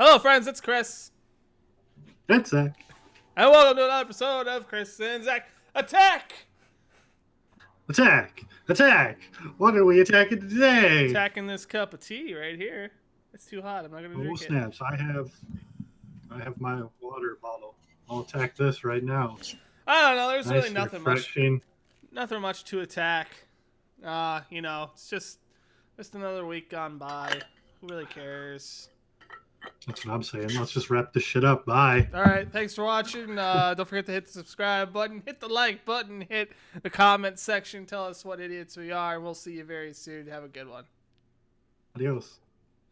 Hello, friends. It's Chris. It's Zach. And welcome to another episode of Chris and Zach Attack. Attack! Attack! What are we attacking today? Attacking this cup of tea right here. It's too hot. I'm not gonna Oh drink it. snaps! I have my water bottle. I'll attack this right now. I don't know. There's Nice, really refreshing. nothing much to attack. It's just another week gone by. Who really cares? That's what I'm saying. Let's just wrap this shit up. Bye. All right. Thanks for watching. Don't forget to hit the subscribe button, hit the like button, hit the comment section. Tell us what idiots we are. We'll see you very soon. Have a good one. Adios.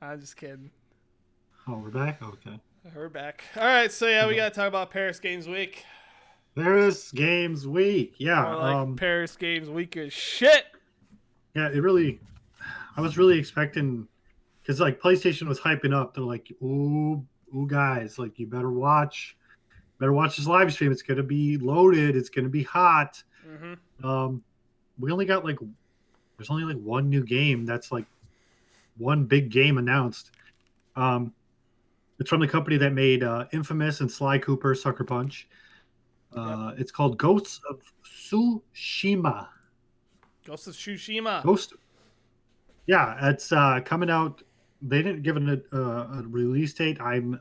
I'm just kidding. Oh, we're back? Okay. We're back. All right, so yeah, we got to talk about Paris Games Week. Paris Games Week. Yeah. Paris Games Week is shit. Yeah, I was really expecting, because like PlayStation was hyping up. They're like, ooh, guys, like you better watch this live stream. It's gonna be loaded. It's gonna be hot. Mm-hmm. We only got there's only like one new game that's like one big game announced. It's from the company that made Infamous and Sly Cooper Sucker Punch. It's called Ghosts of Tsushima. Ghost of Tsushima. Yeah, it's coming out. They didn't give it a release date. I'm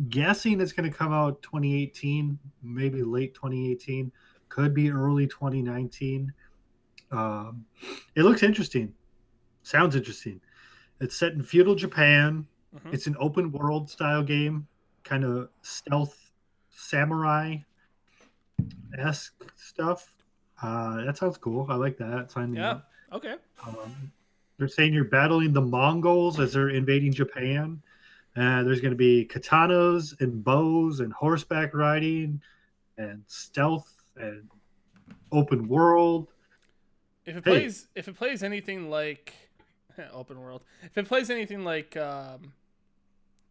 guessing it's going to come out 2018, maybe late 2018. Could be early 2019. It looks interesting. Sounds interesting. It's set in feudal Japan. Mm-hmm. It's an open world style game, kind of stealth samurai-esque stuff. That sounds cool. I like that. Sign me up. Okay. They're saying you're battling the Mongols as they're invading Japan. There's going to be katanas and bows and horseback riding and stealth and open world. If it plays anything like open world, if it plays anything like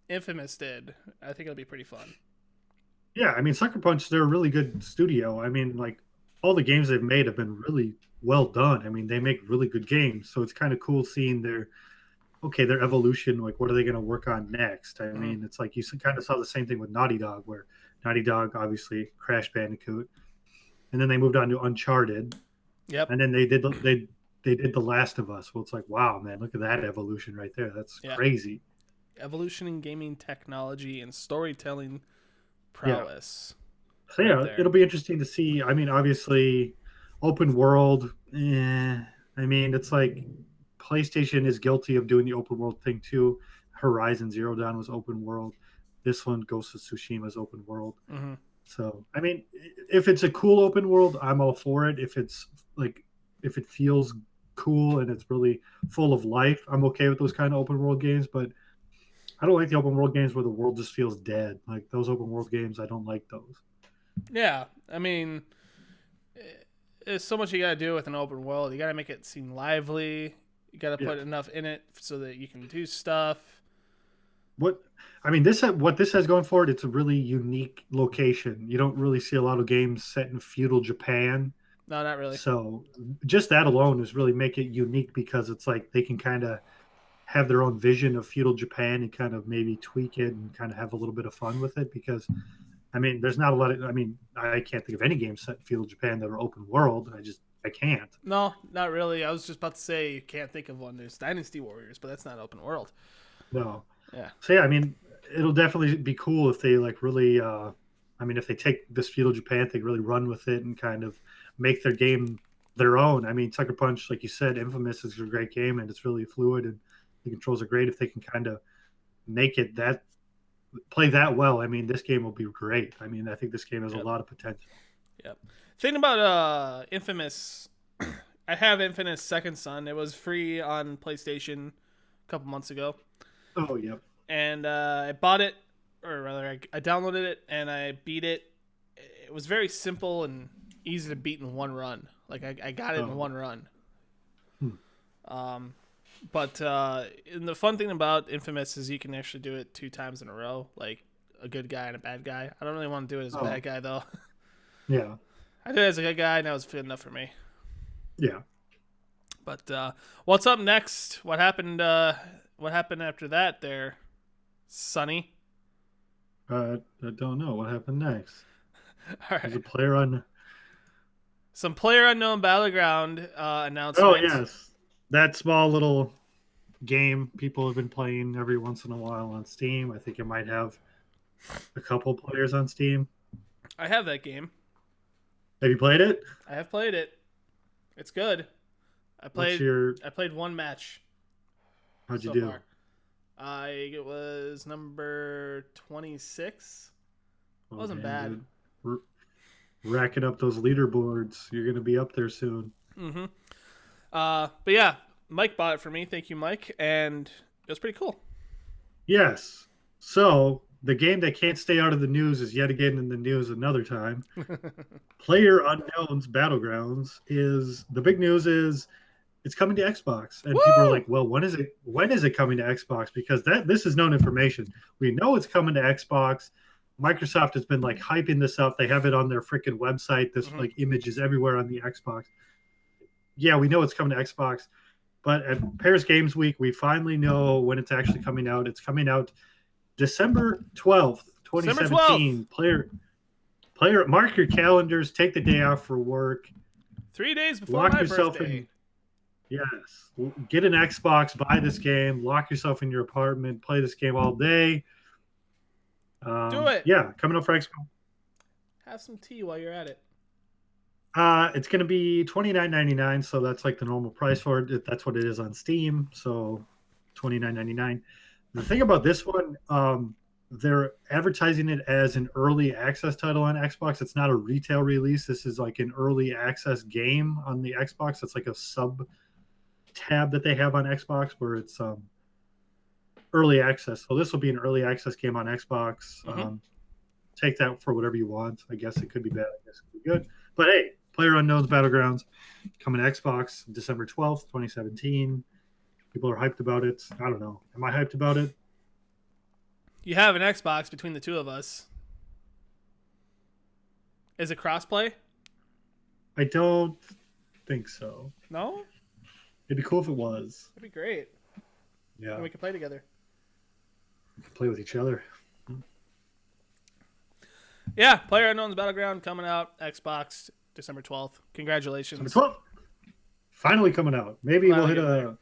Infamous did, I think it'll be pretty fun. Yeah, I mean, Sucker Punch, they're a really good studio. I mean, like all the games they've made have been really well done. I mean, they make really good games, so it's kind of cool seeing their evolution. Like, what are they going to work on next? I mean, it's like you kind of saw the same thing with Naughty Dog, where Naughty Dog obviously Crash Bandicoot, and then they moved on to Uncharted. Yep. And then they did The Last of Us. Well, it's like, wow, man, look at that evolution right there. That's crazy. Evolution in gaming technology and storytelling prowess. Yeah. So yeah, it'll be interesting to see. I mean, obviously, open world. I mean, it's like PlayStation is guilty of doing the open world thing too. Horizon Zero Dawn was open world. This one, Ghost of Tsushima, is open world. Mm-hmm. So, I mean, if it's a cool open world, I'm all for it. If it feels cool and it's really full of life, I'm okay with those kind of open world games. But I don't like the open world games where the world just feels dead. Like those open world games, I don't like those. Yeah, I mean, there's so much you gotta do with an open world. You gotta make it seem lively. You gotta put enough in it so that you can do stuff. What this has going for it, it's a really unique location. You don't really see a lot of games set in feudal Japan. No, not really. So just that alone is really make it unique, because it's like they can kind of have their own vision of feudal Japan and kind of maybe tweak it and kind of have a little bit of fun with it. Because I mean, there's not a lot of, I can't think of any games set in feudal Japan that are open world. I can't. No, not really. I was just about to say you can't think of one. There's Dynasty Warriors, but that's not open world. No. Yeah. So yeah, I mean, it'll definitely be cool if they like really, if they take this feudal Japan thing, really run with it and kind of make their game their own. I mean, Sucker Punch, like you said, Infamous is a great game and it's really fluid and the controls are great. If they can kind of make it play that well, I mean, this game will be great. I mean, I think this game has a lot of potential. Yep. Thing about Infamous, I have Infamous Second Son. It was free on PlayStation a couple months ago. Oh, yep. And I bought it, or rather, I downloaded it and I beat it. It was very simple and easy to beat in one run. Like I got it in one run. But and the fun thing about Infamous is you can actually do it 2 times in a row, like a good guy and a bad guy. I don't really want to do it as a bad guy though. Yeah. I did it as a good guy, and that was good enough for me. Yeah. But what's up next? What happened? What happened after that? There, Sonny. I don't know what happened next. All There's right. a player on. Some player unknown battleground Oh announcement. yes, that small little game people have been playing every once in a while on Steam. I think it might have a couple players on Steam. I have that game. Have you played it? I have played it. It's good. I What's played your? I played one match How'd you so do? far. I was number 26. Oh Wasn't damn, bad. dude. Racking up those leaderboards. You're gonna be up there soon. Mm-hmm. But yeah, Mike bought it for me. Thank you, Mike. And it was pretty cool. Yes. So the game that can't stay out of the news is yet again in the news another time. Player Unknown's Battlegrounds is the big news is it's coming to Xbox. And people are Woo! like, well, when is it coming to Xbox? Because this is known information. We know it's coming to Xbox. Microsoft has been like hyping this up. They have it on their freaking website. This Mm-hmm. like images everywhere on the Xbox. Yeah, we know it's coming to Xbox. But at Paris Games Week, we finally know when it's actually coming out. It's coming out December 12th, December 12th. 2017. Mark your calendars, take the day off for work. 3 days before Lock my yourself birthday. in. Yes. Get an Xbox, buy this game, lock yourself in your apartment, play this game all day. Do it. Yeah, coming up for Xbox. Have some tea while you're at it. It's going to be $29.99, so that's like the normal price for it. That's what it is on Steam, so $29.99. The thing about this one, they're advertising it as an early access title on Xbox. It's not a retail release. This is like an early access game on the Xbox. It's like a sub tab that they have on Xbox where it's early access. So this will be an early access game on Xbox. Mm-hmm. Take that for whatever you want. I guess it could be bad. I guess it could be good. But hey, PlayerUnknown's Battlegrounds coming to Xbox December 12th, 2017. People are hyped about it. I don't know. Am I hyped about it? You have an Xbox between the two of us. Is it crossplay? I don't think so. No? It'd be cool if it was. That'd be great. Yeah. And we could play together. We could play with each other. Yeah, PlayerUnknown's Battleground coming out Xbox December 12th. Congratulations. December 12th. Finally coming out. Maybe Finally we'll hit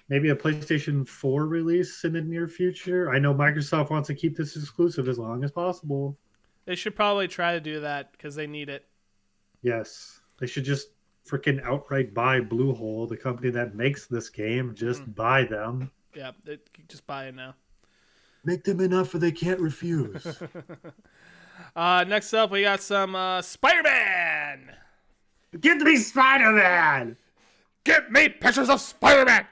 maybe a PlayStation 4 release in the near future. I know Microsoft wants to keep this exclusive as long as possible. They should probably try to do that because they need it. Yes. They should just freaking outright buy Bluehole, the company that makes this game. Just buy them. Yeah, just buy it now. Make them enough or they can't refuse. Next up, we got some Spider-Man. Give me Spider-Man! Get me pictures of Spider-Man.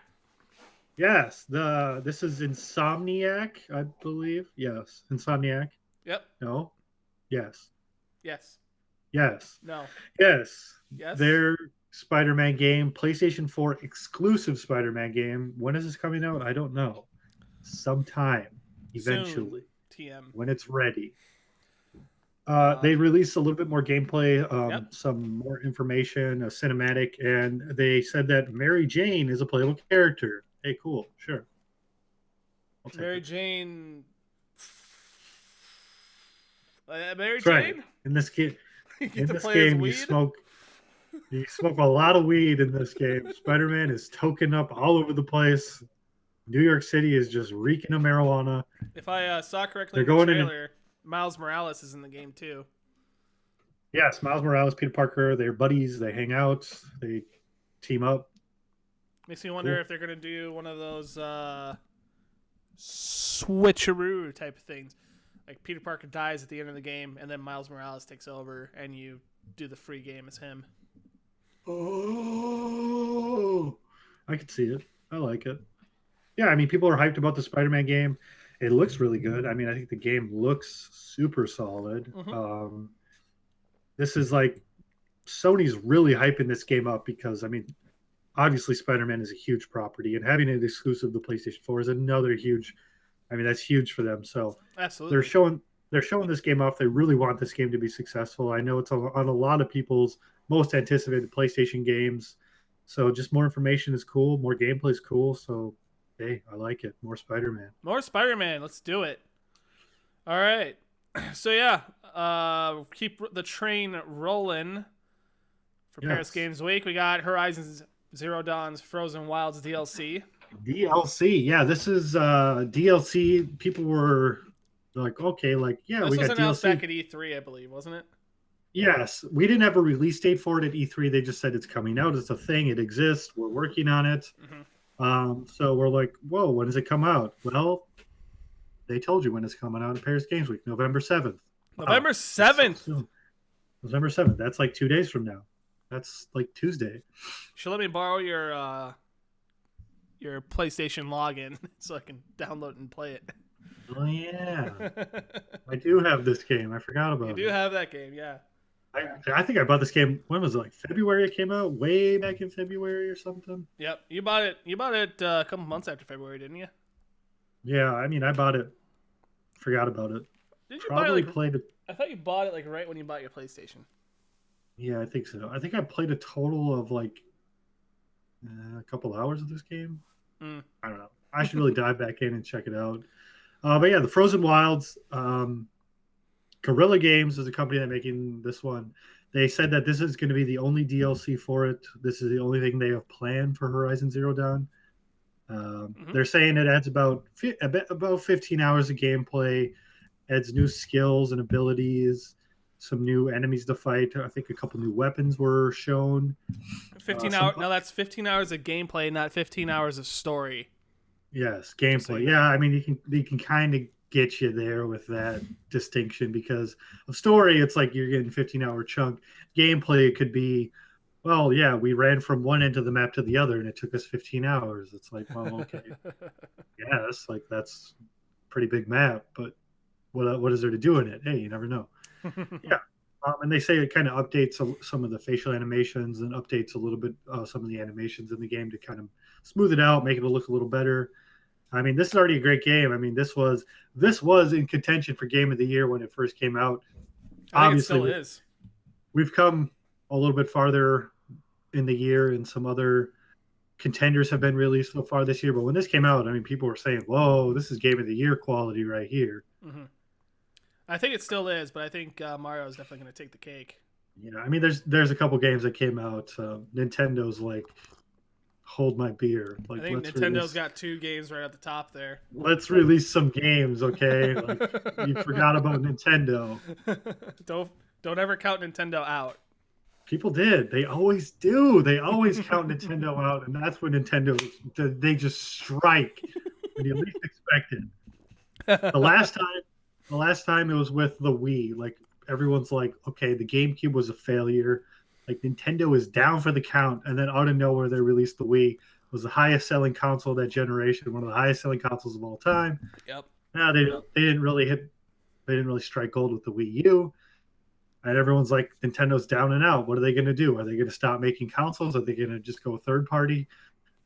Yes, this is Insomniac, I believe. Yes, Insomniac. Yep. No. Yes. Yes. Yes. No. Yes. Yes. Their Spider-Man game, PlayStation 4 exclusive Spider-Man game. When is this coming out? I don't know. Sometime, eventually, soon. TM. when it's ready. They released a little bit more gameplay, Yep. some more information, a cinematic, and they said that Mary Jane is a playable character. Hey, cool, sure. Mary Jane. Mary That's right. Jane. In this game, weed? you smoke a lot of weed in this game. Spider-Man is token up all over the place. New York City is just reeking of marijuana. If I saw correctly, They're in the going trailer, Miles Morales is in the game too. Yes, Miles Morales, Peter Parker, they're buddies. They hang out. They team up. Makes me wonder if they're gonna do one of those switcheroo type of things. Like Peter Parker dies at the end of the game, and then Miles Morales takes over, and you do the free game as him. Oh, I could see it. I like it. Yeah, I mean, people are hyped about the Spider-Man game. It looks really good. I mean, I think the game looks super solid. Mm-hmm. This is like Sony's really hyping this game up because, I mean, obviously Spider-Man is a huge property, and having it exclusive to PlayStation 4 is another huge. I mean, that's huge for them. So absolutely, they're showing this game off. They really want this game to be successful. I know it's on a lot of people's most anticipated PlayStation games. So just more information is cool. More gameplay is cool. So, hey, I like it. More Spider-Man. More Spider-Man. Let's do it. All right. So yeah, keep the train rolling for Paris Games Week. We got Horizon Zero Dawn's Frozen Wilds DLC. DLC, yeah, this is DLC. People were like, okay, like, yeah, This we was got announced DLC. back at E3, I believe, wasn't it? Yes, we didn't have a release date for it at E3. They just said it's coming out. It's a thing. It exists. We're working on it. So we're like, whoa, when does it come out? Well, they told you when it's coming out at Paris Games Week, November 7th. November 7th. So November 7th. That's like 2 days from now. That's like Tuesday. Should let me borrow your PlayStation login so I can download and play it. Oh yeah, I do have this game. I forgot about it. You do have that game, yeah. I think I bought this game. When was it? Like February? It came out way back in February or something. Yep, you bought it. You bought it a couple months after February, didn't you? Yeah, I mean, I bought it. Forgot about it. Did you Probably buy it? played it. I thought you bought it like right when you bought your PlayStation. Yeah, I think so. I think I played a total of like a couple hours of this game. I don't know. I should really dive back in and check it out. But yeah, the Frozen Wilds. Guerrilla Games is the company that's making this one. They said that this is going to be the only DLC for it. This is the only thing they have planned for Horizon Zero Dawn. They're saying it adds about 15 hours of gameplay, adds new skills and abilities, some new enemies to fight. I think a couple new weapons were shown. 15 hours. No, that's 15 hours of gameplay, not 15 hours of story. Yes, gameplay. Yeah, I mean, you can kind of get you there with that distinction because of story. It's like you're getting 15-hour chunk. Gameplay, it could be, well, yeah, we ran from one end of the map to the other and it took us 15 hours. It's like, well, okay, yes, like that's a pretty big map, but what is there to do in it? Hey, you never know. Yeah. And they say it kind of updates some of the facial animations and updates a little bit some of the animations in the game to kind of smooth it out, make it look a little better. I mean, this is already a great game. I mean, this was in contention for Game of the Year when it first came out. Obviously, it still is. We've come a little bit farther in the year, and some other contenders have been released so far this year. But when this came out, I mean, people were saying, "Whoa, this is Game of the Year quality right here." I think it still is, but I think Mario is definitely going to take the cake. Yeah, I mean, there's a couple games that came out. Nintendo,'s like, hold my beer. Like, I think Nintendo's got 2 games right at the top there. Let's release some games, okay? Like, you forgot about Nintendo. Don't ever count Nintendo out. People did. They always do. They always count Nintendo out, and that's when they just strike when you least expect it. The last time it was with the Wii. Like, everyone's like, okay, the GameCube was a failure. Like, Nintendo is down for the count, and then out of nowhere they released the Wii. It was the highest selling console of that generation, one of the highest selling consoles of all time. Yep. Now they didn't really strike gold with the Wii U. And everyone's like, Nintendo's down and out. What are they going to do? Are they going to stop making consoles? Are they going to just go third party?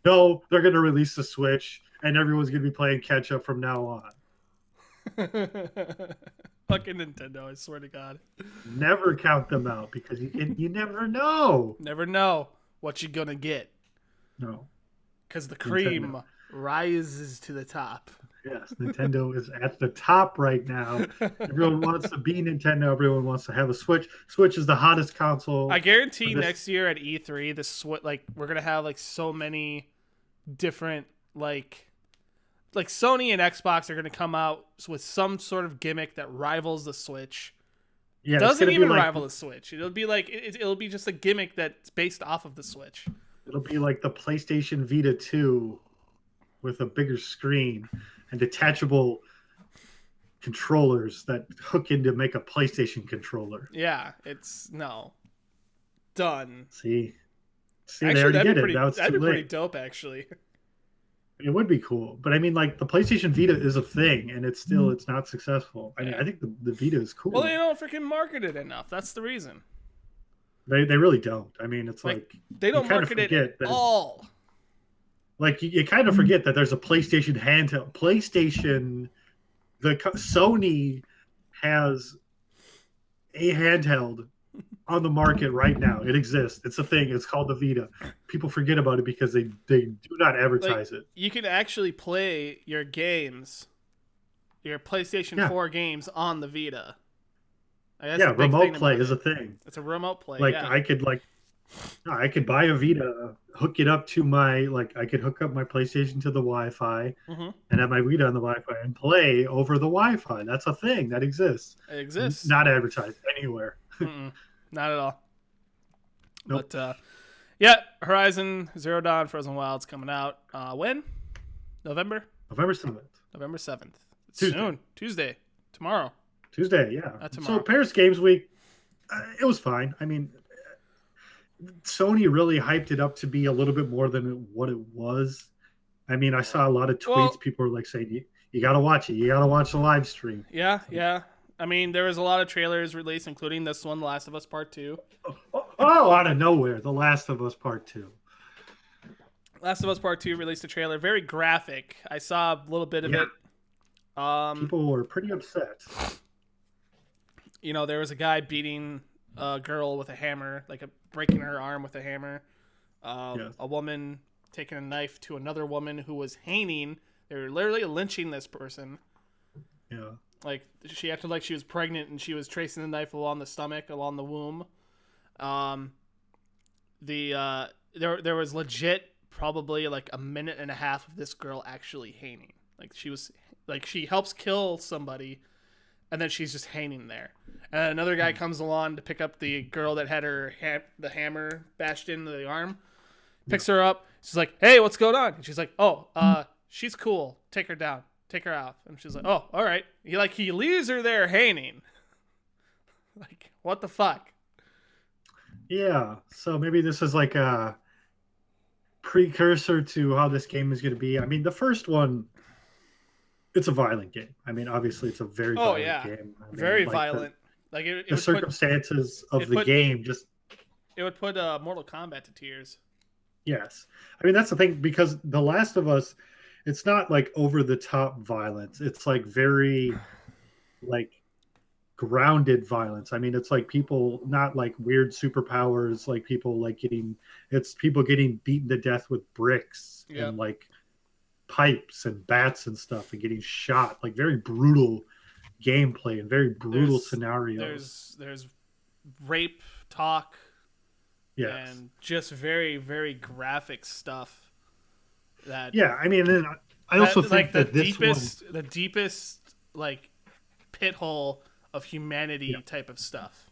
No, they're going to release the Switch, and everyone's going to be playing catch up from now on. Fucking Nintendo, I swear to God. Never count them out because you never know. Never know what you're going to get. No. Because the cream rises to the top. Yes, Nintendo is at the top right now. Everyone wants to be Nintendo. Everyone wants to have a Switch. Switch is the hottest console. I guarantee next year at E3, we're gonna have like so many different like Sony and Xbox are gonna come out with some sort of gimmick that rivals the Switch. Yeah, doesn't even rival the Switch. It'll be like it'll be just a gimmick that's based off of the Switch. It'll be like the PlayStation Vita 2 with a bigger screen and detachable controllers that hook in to make a PlayStation controller. Yeah, done. See, actually, they already did it. That'd be pretty dope, actually. It would be cool, but I mean, like, the PlayStation Vita is a thing, and it's not successful. I mean, I think the Vita is cool. Well, they don't freaking market it enough. That's the reason. They really don't. I mean, it's like they don't market it at all. Like, you kind of forget that there's a PlayStation handheld. Sony has a handheld on the market right now. It exists. It's a thing. It's called the Vita. People forget about it because they do not advertise it. You can actually play your games, your PlayStation 4 games on the Vita. That's Yeah, the big remote thing play about is a it. thing. It's a remote play. Like Yeah. I could buy a Vita, hook it up to my I could hook up my PlayStation to the Wi-Fi Mm-hmm. and have my Vita on the Wi-Fi and play over the Wi-Fi. That's a thing that exists. It exists. Not advertised anywhere. Mm-mm. Not at all. Nope. But yeah, Horizon Zero Dawn Frozen Wilds coming out. When? November? November 7th. November 7th. Tuesday. Soon. Tuesday. Tomorrow. Tuesday, yeah. Not So tomorrow. Paris Games Week, it was fine. I mean, Sony really hyped it up to be a little bit more than what it was. I mean, I saw a lot of tweets. Well, People were like saying, "You got to watch it. You got to watch the live stream." yeah. I mean, there was a lot of trailers released, including this one, The Last of Us Part 2. Oh, out of nowhere, The Last of Us Part 2. Last of Us Part 2 released a trailer. Very graphic. I saw a little bit of it. People were pretty upset. You know, there was a guy beating a girl with a hammer, breaking her arm with a hammer. Yes. A woman taking a knife to another woman who was hanging. They were literally lynching this person. Yeah. Like, she acted like she was pregnant, and she was tracing the knife along the stomach, along the womb. There was legit probably like a minute and a half of this girl actually hanging. Like, she helps kill somebody, and then she's just hanging there. And another guy comes along to pick up the girl that had the hammer bashed into the arm. Picks her up. She's like, "Hey, what's going on?" And she's like, "Oh, she's cool. Take her down. Take her out." And she's like, "Oh, all right." He leaves her there hanging. Like, what the fuck? Yeah. So maybe this is like a precursor to how this game is going to be. I mean, the first one, it's a violent game. I mean, obviously, it's a very violent game. I mean, Very violent. The circumstances of the game just. It would put Mortal Kombat to tears. Yes. I mean, that's the thing, because The Last of Us, it's not like over the top violence. It's like very like grounded violence. I mean, it's like people, not like weird superpowers, like people it's people getting beaten to death with bricks and like pipes and bats and stuff and getting shot. Like very brutal gameplay and very brutal scenarios. There's rape talk. Yes. And just very, very graphic stuff. I mean, and I also think that the deepest like pit hole of humanity type of stuff.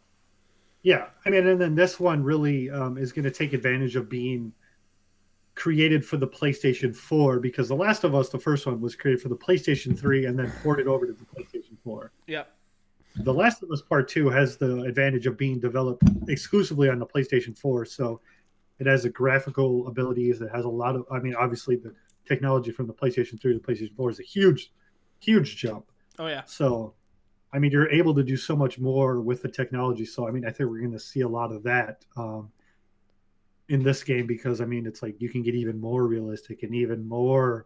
Yeah, I mean, and then this one really is going to take advantage of being created for the PlayStation 4, because The Last of Us, the first one, was created for the PlayStation 3 and then ported over to the PlayStation 4. Yeah. The Last of Us Part 2 has the advantage of being developed exclusively on the PlayStation 4, so it has the graphical abilities. It has a lot of, I mean, obviously the technology from the PlayStation 3 to the PlayStation 4 is a huge, huge jump. Oh, yeah. So, I mean, you're able to do so much more with the technology. So, I mean, I think we're going to see a lot of that in this game, because, I mean, it's like you can get even more realistic and even more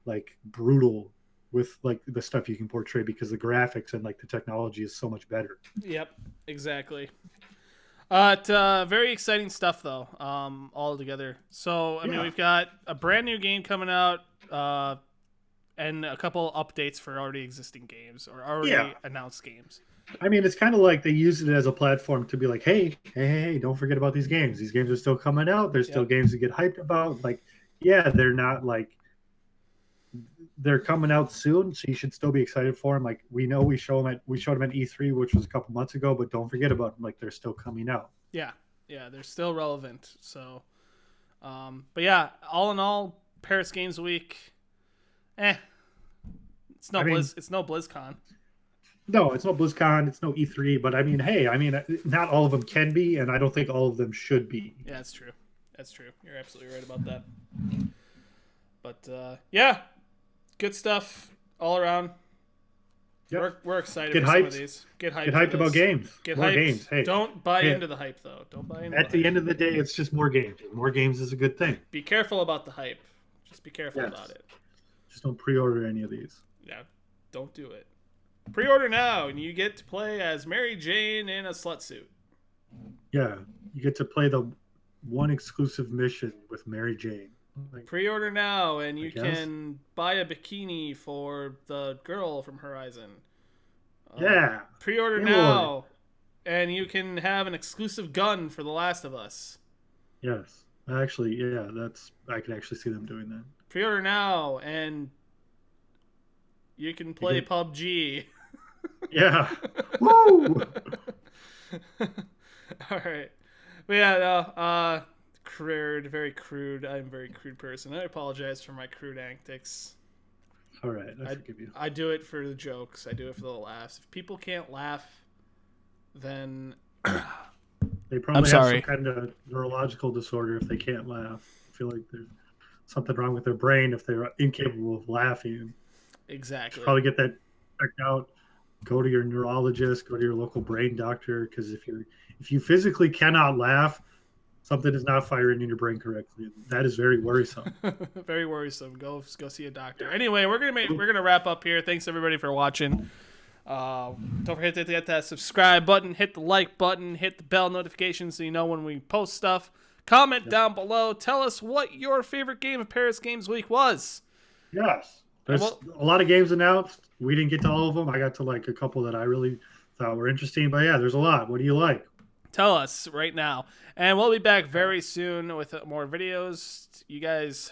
like brutal with like the stuff you can portray, because the graphics and like the technology is so much better. Yep, exactly. Very exciting stuff though, all together. So I mean, we've got a brand new game coming out, and a couple updates for already existing games or already announced games. I mean, it's kind of like they use it as a platform to be like, hey, don't forget about these games. These games are still coming out. There's still games to get hyped about. Like, yeah, they're not like, they're coming out soon, so you should still be excited for them. Like, we know we showed them at E3, which was a couple months ago, but don't forget about them. Like, they're still coming out. Yeah, they're still relevant. So, but yeah, all in all, Paris Games Week, it's no BlizzCon. No, it's no BlizzCon. It's no E3. But I mean, hey, I mean, not all of them can be, and I don't think all of them should be. Yeah, that's true. That's true. You're absolutely right about that. But yeah, good stuff all around. Yep. We're excited Get for hyped. some of these. Get hyped. Get hyped about games. Get more hyped. games. Hey, don't buy into the hype though. Don't buy into. At the end of the day, it's just more games. More games is a good thing. Be careful about the hype. Just be careful about it. Just don't pre-order any of these. Yeah, don't do it. Pre-order now, and you get to play as Mary Jane in a slut suit. Yeah, you get to play the one exclusive mission with Mary Jane. Like, pre-order now, and you can buy a bikini for the girl from Horizon. Yeah. Pre-order now, and you can have an exclusive gun for The Last of Us. Yes. Actually, yeah, I can actually see them doing that. Pre-order now, and you can play PUBG. Yeah. Woo! All right. But yeah, no, crude, very crude. I'm a very crude person. I apologize for my crude antics. All right, I forgive you. I do it for the jokes. I do it for the laughs. If people can't laugh, then They probably have some kind of neurological disorder if they can't laugh. I feel like there's something wrong with their brain if they're incapable of laughing. Exactly. Probably get that checked out. Go to your neurologist. Go to your local brain doctor, because if you physically cannot laugh, something is not firing in your brain correctly. That is very worrisome. Very worrisome. Go see a doctor. Anyway, we're gonna wrap up here. Thanks everybody for watching. Don't forget to hit that subscribe button, hit the like button, hit the bell notification so you know when we post stuff. Comment down below. Tell us what your favorite game of Paris Games Week was. Yes. There's a lot of games announced. We didn't get to all of them. I got to like a couple that I really thought were interesting. But yeah, there's a lot. What do you like? Tell us right now. And we'll be back very soon with more videos. You guys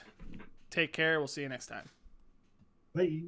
take care. We'll see you next time. Bye.